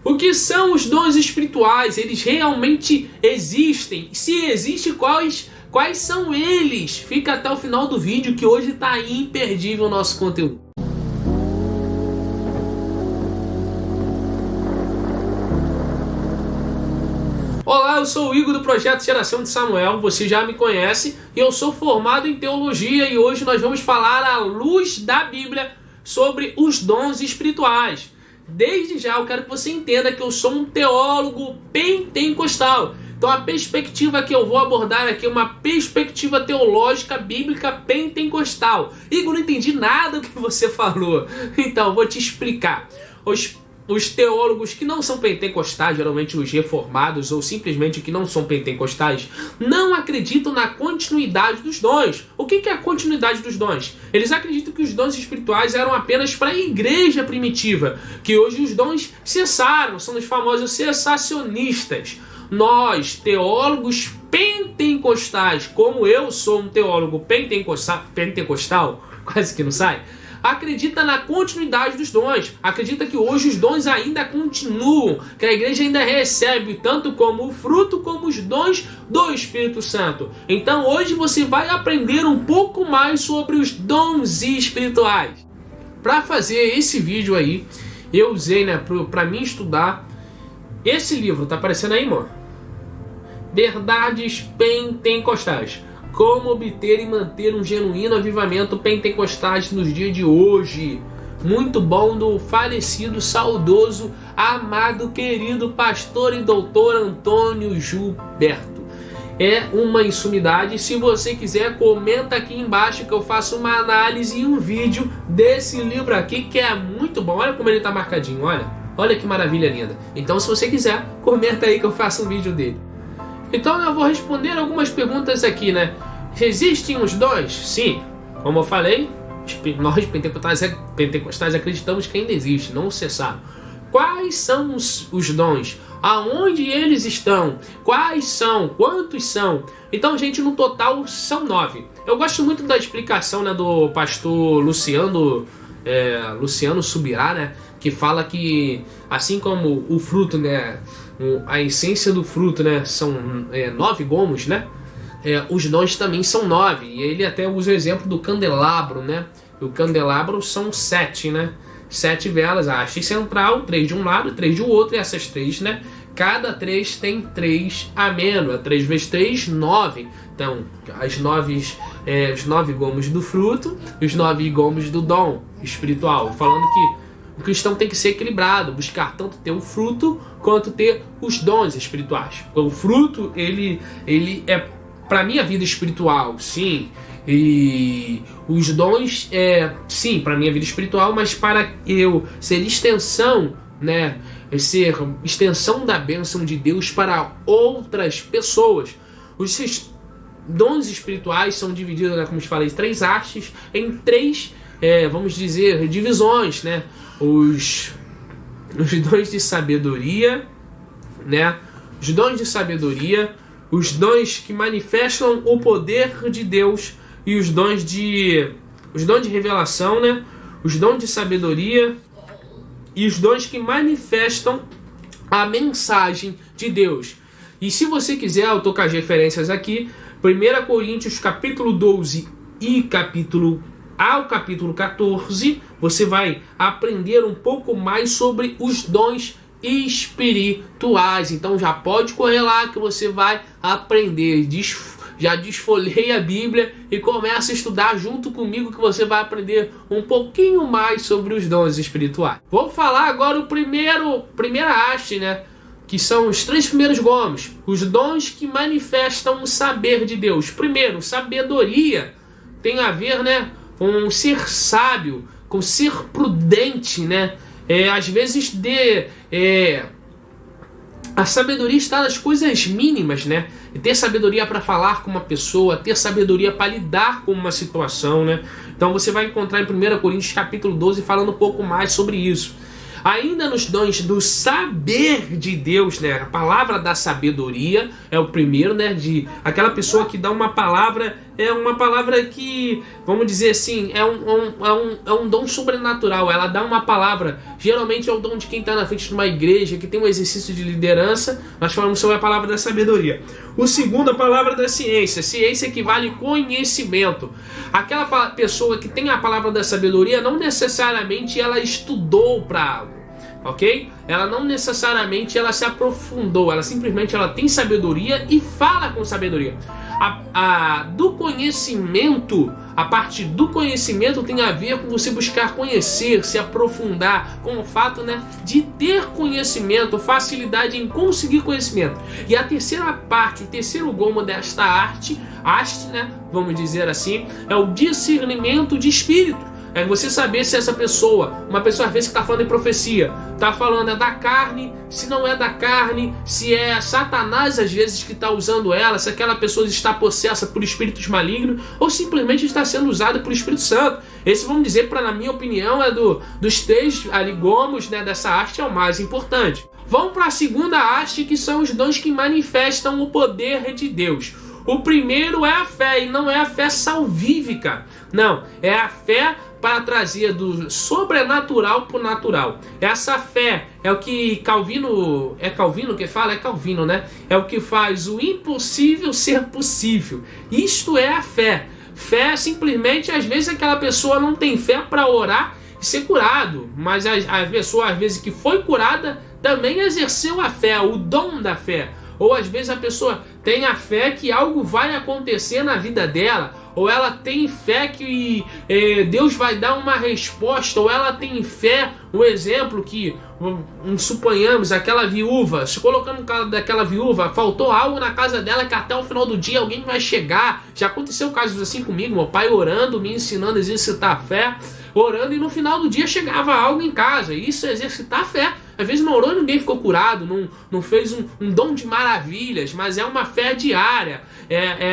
O que são os dons espirituais? Eles realmente existem? Se existem, quais são eles? Fica até o final do vídeo que hoje está imperdível o nosso conteúdo. Olá, eu sou o Igor do Projeto Geração de Samuel, você já me conhece, e eu sou formado em teologia e hoje nós vamos falar à luz da Bíblia sobre os dons espirituais. Desde já eu quero que você entenda que eu sou um teólogo pentecostal. Então a perspectiva que eu vou abordar aqui é uma perspectiva teológica bíblica pentecostal. Igor, não entendi nada do que você falou. Então, eu vou te explicar. Os teólogos que não são pentecostais, geralmente os reformados ou simplesmente que não são pentecostais, não acreditam na continuidade dos dons. O que é a continuidade dos dons? Eles acreditam que os dons espirituais eram apenas para a igreja primitiva, que hoje os dons cessaram, são os famosos cessacionistas. Nós, teólogos pentecostais, como eu sou um teólogo pentecostal, quase que não sai, acredita na continuidade dos dons, acredita que hoje os dons ainda continuam, que a igreja ainda recebe tanto como o fruto como os dons do Espírito Santo. Então hoje você vai aprender um pouco mais sobre os dons espirituais. Para fazer esse vídeo aí, eu usei para mim estudar esse livro, tá aparecendo aí, amor? Verdades Pentecostais. Como obter e manter um genuíno avivamento pentecostais nos dias de hoje. Muito bom, do falecido, saudoso, amado, querido pastor e doutor Antônio Gilberto. É uma insumidade. Se você quiser, comenta aqui embaixo que eu faço uma análise e um vídeo desse livro aqui, que é muito bom. Olha como ele está marcadinho, olha que maravilha linda. Então, se você quiser, comenta aí que eu faço um vídeo dele. Então eu vou responder algumas perguntas aqui, né? Existem os dons? Sim. Como eu falei, nós pentecostais acreditamos que ainda existe, não cessaram. Quais são os dons? Aonde eles estão? Quais são? Quantos são? Então, gente, no total são 9. Eu gosto muito da explicação, né, do pastor Luciano Subirá, né? Que fala que, assim como o fruto, né, a essência do fruto, né, são 9 gomos, né? Os dons também são 9. E ele até usa o exemplo do candelabro, né? O candelabro são 7, né? 7 velas, a haste central, 3 de um lado, 3 de outro, e essas 3, né? Cada 3 tem 3 amêndoas. 3 vezes 3, 9. Então, os 9 gomos do fruto e os 9 gomos do dom espiritual. Falando que o cristão tem que ser equilibrado, buscar tanto ter o fruto quanto ter os dons espirituais. O fruto, ele é para minha vida espiritual, sim. E os dons, sim, para minha vida espiritual, mas para eu ser extensão, né? Ser extensão da bênção de Deus para outras pessoas. Os dons espirituais são divididos, né, como eu falei, 3 hastes em 3, vamos dizer, divisões, né? Os dons de sabedoria, né? Os dons de sabedoria, os dons que manifestam o poder de Deus e os dons de revelação, né? Os dons de sabedoria e os dons que manifestam a mensagem de Deus. E se você quiser, eu estou com as referências aqui, 1 Coríntios capítulo 12 e capítulo 14, você vai aprender um pouco mais sobre os dons espirituais. Então já pode correr lá que você vai aprender. Já desfolheia a Bíblia e começa a estudar junto comigo que você vai aprender um pouquinho mais sobre os dons espirituais. Vou falar agora primeira haste, né? Que são os 3 primeiros gomos. Os dons que manifestam o saber de Deus. Primeiro, sabedoria. Tem a ver, né, com ser sábio, com ser prudente, né? Às vezes a sabedoria está nas coisas mínimas, né? E ter sabedoria para falar com uma pessoa, ter sabedoria para lidar com uma situação, né? Então você vai encontrar em 1 Coríntios capítulo 12 falando um pouco mais sobre isso. Ainda nos dons do saber de Deus, né? A palavra da sabedoria é o primeiro, né? De aquela pessoa que dá uma palavra é uma palavra que, vamos dizer assim, é um dom sobrenatural. Ela dá uma palavra, geralmente é o dom de quem está na frente de uma igreja, que tem um exercício de liderança. Nós falamos sobre a palavra da sabedoria. O segundo, a palavra da ciência. Ciência equivale conhecimento. Aquela pessoa que tem a palavra da sabedoria, não necessariamente ela estudou para algo. Ok? Ela não necessariamente ela se aprofundou, ela simplesmente ela tem sabedoria e fala com sabedoria. Do conhecimento, a parte do conhecimento tem a ver com você buscar conhecer, se aprofundar, com o fato, né, de ter conhecimento, facilidade em conseguir conhecimento. E a terceira parte, o terceiro gomo desta haste, né, vamos dizer assim, é o discernimento de espírito. É você saber se essa pessoa, uma pessoa às vezes que está falando em profecia, está falando é da carne, se não é da carne, se é Satanás às vezes que está usando ela, se aquela pessoa está possessa por espíritos malignos ou simplesmente está sendo usada por Espírito Santo. Esse, vamos dizer, na minha opinião, é dos três gomos, né, dessa haste, é o mais importante. Vamos para a segunda haste, que são os dons que manifestam o poder de Deus. O primeiro é a fé, e não é a fé salvífica. Não, é a fé para trazer do sobrenatural para o natural. Essa fé é o que Calvino... É Calvino que fala? É Calvino, né? É o que faz o impossível ser possível. Isto é a fé. Fé simplesmente, às vezes, aquela pessoa não tem fé para orar e ser curado. Mas a pessoa, às vezes, que foi curada, também exerceu a fé, o dom da fé. Ou às vezes a pessoa tem a fé que algo vai acontecer na vida dela, ou ela tem fé que Deus vai dar uma resposta, ou ela tem fé, um exemplo que, suponhamos, aquela viúva, se colocando no caso daquela viúva, faltou algo na casa dela que até o final do dia alguém vai chegar. Já aconteceu casos assim comigo, meu pai orando, me ensinando a exercitar a fé, orando, e no final do dia chegava algo em casa. Isso é exercitar a fé. Às vezes não orou e ninguém ficou curado, não fez um dom de maravilhas, mas é uma fé diária.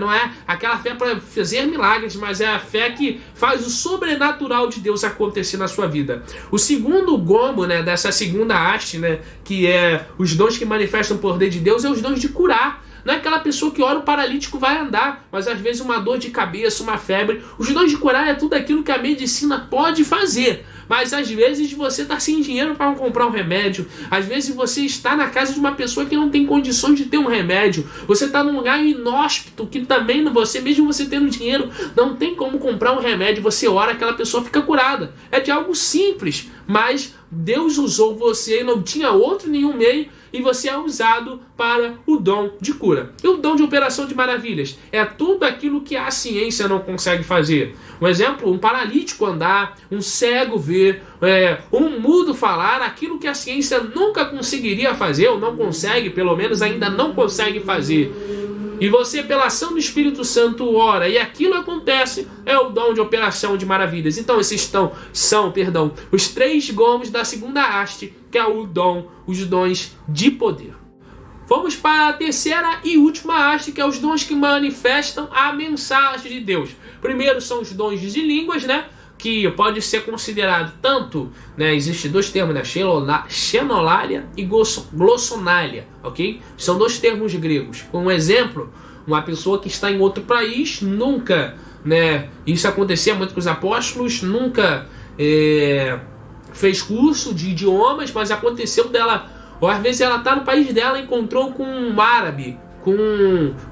Não é aquela fé para fazer milagres, mas é a fé que faz o sobrenatural de Deus acontecer na sua vida. O segundo gomo, né, dessa segunda haste, né, que é os dons que manifestam o poder de Deus, é os dons de curar. Não é aquela pessoa que ora o paralítico vai andar, mas às vezes uma dor de cabeça, uma febre. Os dons de curar é tudo aquilo que a medicina pode fazer. Mas às vezes você está sem dinheiro para comprar um remédio. Às vezes você está na casa de uma pessoa que não tem condições de ter um remédio. Você está num lugar inóspito que também você, mesmo você tendo dinheiro, não tem como comprar um remédio. Você ora, aquela pessoa fica curada. É de algo simples, mas Deus usou você e não tinha outro nenhum meio, e você é usado para o dom de cura. E o dom de operação de maravilhas é tudo aquilo que a ciência não consegue fazer. Um exemplo, um paralítico andar, um cego ver, um mudo falar, aquilo que a ciência nunca conseguiria fazer, ou não consegue, pelo menos ainda não consegue fazer. E você, pela ação do Espírito Santo, ora, e aquilo acontece, é o dom de operação de maravilhas. Então esses são os três gomos da segunda haste, que é os dons de poder. Vamos para a terceira e última haste, que é os dons que manifestam a mensagem de Deus. Primeiro são os dons de línguas, né? Que pode ser considerado tanto, né? Existem dois termos, né? Xenolália e glossonália, ok? São dois termos gregos. Um exemplo, uma pessoa que está em outro país, nunca, né? Isso acontecia muito com os apóstolos, nunca fez curso de idiomas, mas aconteceu dela, ou às vezes ela está no país dela, encontrou com um árabe, com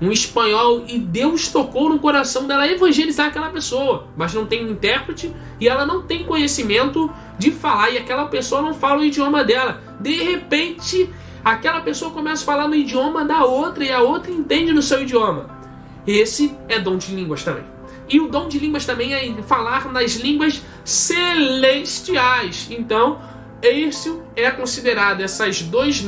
um espanhol, e Deus tocou no coração dela evangelizar aquela pessoa, mas não tem um intérprete e ela não tem conhecimento de falar, e aquela pessoa não fala o idioma dela. De repente, aquela pessoa começa a falar no idioma da outra e a outra entende no seu idioma. Esse é dom de línguas também. E o dom de línguas também é falar nas línguas celestiais. Então, esse é considerado essas duas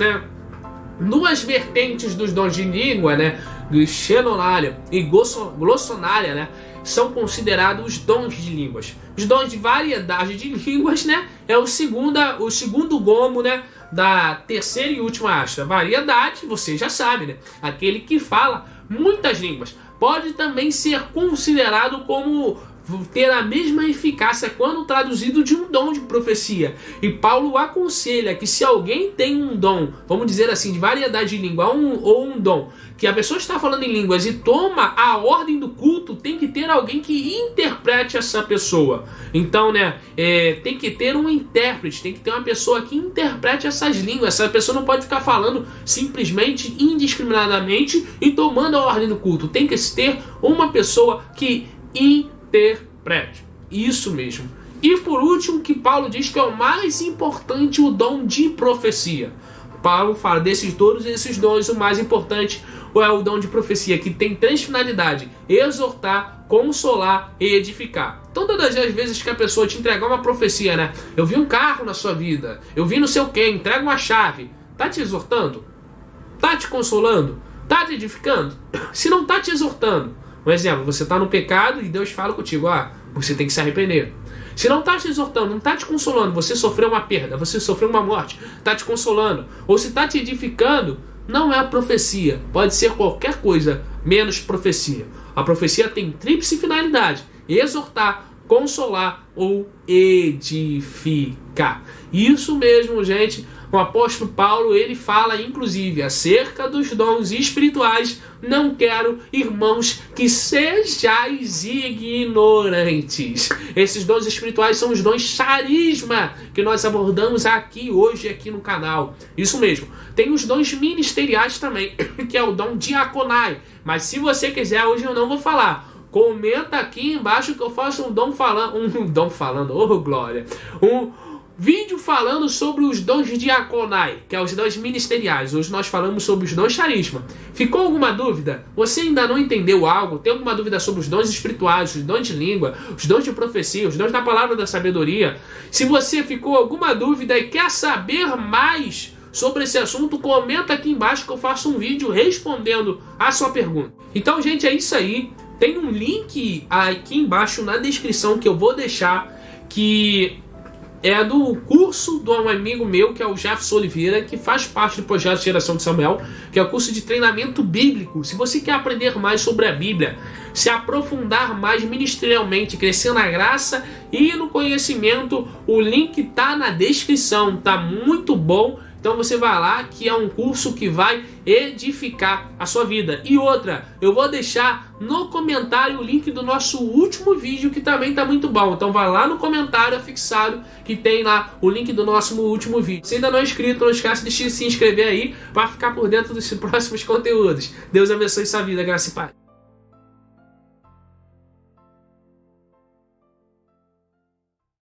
vertentes dos dons de língua, né, xenolália e glossonália, né, são considerados os dons de línguas. Os dons de variedade de línguas, né, é o segundo gomo, né, da terceira e última haste. Variedade, você já sabe, né, aquele que fala muitas línguas. Pode também ser considerado como ter a mesma eficácia quando traduzido de um dom de profecia. E Paulo aconselha que se alguém tem um dom, vamos dizer assim, de variedade de língua, ou um dom, que a pessoa está falando em línguas e toma a ordem do culto, tem que ter alguém que interprete essa pessoa. Então, tem que ter um intérprete, tem que ter uma pessoa que interprete essas línguas. Essa pessoa não pode ficar falando simplesmente, indiscriminadamente e tomando a ordem do culto. Tem que ter uma pessoa que interprete. Isso mesmo. E por último, que Paulo diz que é o mais importante, o dom de profecia. Paulo fala desses todos esses dons, o mais importante é o dom de profecia, que tem três finalidades: exortar, consolar e edificar. Então, todas as vezes que a pessoa te entregar uma profecia, eu vi um carro na sua vida, eu vi não sei o que, entrega uma chave, tá te exortando? Tá te consolando? Tá te edificando? Se não tá te exortando, um exemplo, você tá no pecado e Deus fala contigo, você tem que se arrepender. Se não está te exortando, não está te consolando, você sofreu uma perda, você sofreu uma morte, está te consolando, ou se está te edificando, não é a profecia. Pode ser qualquer coisa, menos profecia. A profecia tem tríplice finalidade: exortar, consolar ou edificar. Isso mesmo, gente. O apóstolo Paulo, ele fala inclusive acerca dos dons espirituais. Não quero, irmãos, que sejais ignorantes. Esses dons espirituais são os dons charisma que nós abordamos hoje aqui no canal. Isso mesmo. Tem os dons ministeriais também, que é o dom diaconai. Mas se você quiser, hoje eu não vou falar. Comenta aqui embaixo que eu faço um vídeo falando sobre os dons diaconai, que é os dons ministeriais. Hoje nós falamos sobre os dons charisma. Ficou alguma dúvida? Você ainda não entendeu algo? Tem alguma dúvida sobre os dons espirituais, os dons de língua, os dons de profecia, os dons da palavra da sabedoria? Se você ficou alguma dúvida e quer saber mais sobre esse assunto, comenta aqui embaixo que eu faço um vídeo respondendo a sua pergunta. Então, gente, é isso aí. Tem um link aqui embaixo na descrição que eu vou deixar, que é do curso de um amigo meu, que é o Jefferson Oliveira, que faz parte do projeto Geração de Samuel, que é o curso de treinamento bíblico. Se você quer aprender mais sobre a Bíblia, se aprofundar mais ministerialmente, crescer na graça e no conhecimento, o link tá na descrição, tá muito bom. Então você vai lá, que é um curso que vai edificar a sua vida. E outra, eu vou deixar no comentário o link do nosso último vídeo, que também está muito bom. Então vai lá no comentário fixado, que tem lá o link do nosso último vídeo. Se ainda não é inscrito, não esquece de se inscrever aí, para ficar por dentro dos próximos conteúdos. Deus abençoe sua vida, graça e paz.